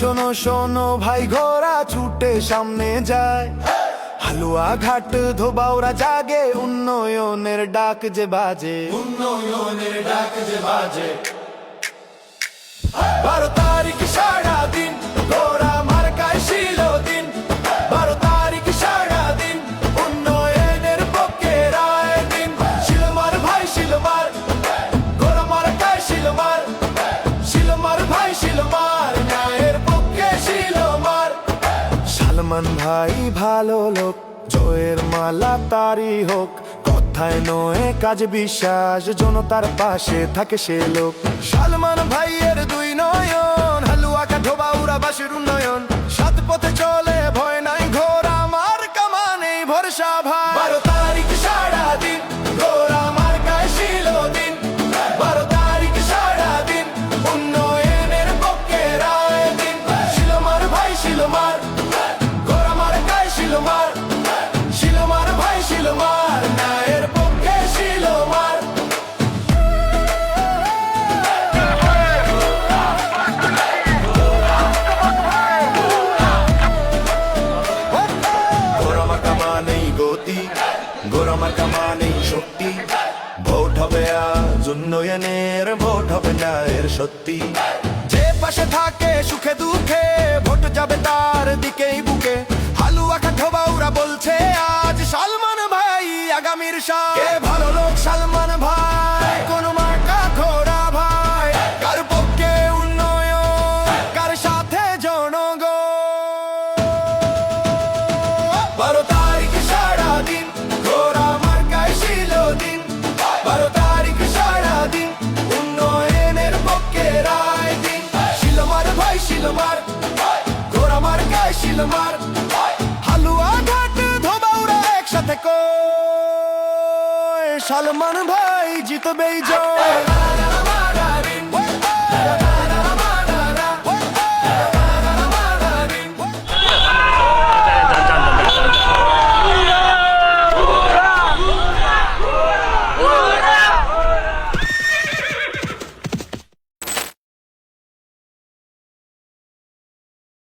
শোনো শোনো ভাই ঘোড়া ছুটে সামনে যায়, হালুয়া ঘাট ধোবাউরা জাগে, উন্নয়নের ডাক যে বাজে, উন্নয়নের ডাক যে বাজে। 12 তারিখ সারাদিন ঘোড়া মার্কায় ছিল দিন, 12 তারিখ সারাদিন উন্নয়নের পক্ষে রায় দিন। শিলমার ভাই শিলমার, ঘোড়া মার্কায় শিলমার, শিলমার ভাই শিলমার, ন্যায়ের পক্ষে শিলমার। সালমান ভাই ভালো লোক, জয়ের মালা তারি হোক, কথায় নয় কাজ বিশ্বাস, জনতার পাশে থাকে সে লোক। সালমান ভাইয়ের দুই নয়ন, হালুয়া কা ধোবাউরা বাসের উন্নয়ন, সাত পথে চলে ভয় নাই, ঘোড়া মার্কা মানেই ভরসা ভাই। 12 তারিখ সারাদিন ঘোড়া মার্কায় ছিল দিন, 12 তারিখ সারাদিন উন্নয়নের পক্ষে রায় দিন। শিলমার ভাই শিলমার, ঘোড়া মার্কায় শিলমার, শিলমার ভাই শিলমার, ন্যায়ের পক্ষে শিলমার। ঘোড়া মার্কা মানেই গতি, ঘোড়া মার্কা মানেই শক্তি, ভোট হবে আজ উন্নয়নের, ভোট হবে ন্যায়ের সত্যি। যে পাশে থাকে সুখে দুঃখে, ভোট যাবে তার দিকেই বুকে। হালুয়া কা ধোবাউরা বলছে আজ, সালমান ভাই আগামীর সাথ। কে ভালো লোক সালমান ভাই, কোন মার্কা ঘোড়া ভাই, কার পক্ষে উন্নয়ন, কার সাথে জনগণ। 12 তারিখ সারাদিন ঘোড়া মার্কায় ছিল দিন, 12 তারিখ সারাদিন উন্নয়নের পক্ষে রায় দিন। শিলমার ভাই শিলমার, ঘোড়া মার্কায় শিলমার, হালুয়া ঘাট ধোবাউরা একসাথে কয়, সালমান ভাই জিতবেই জয়।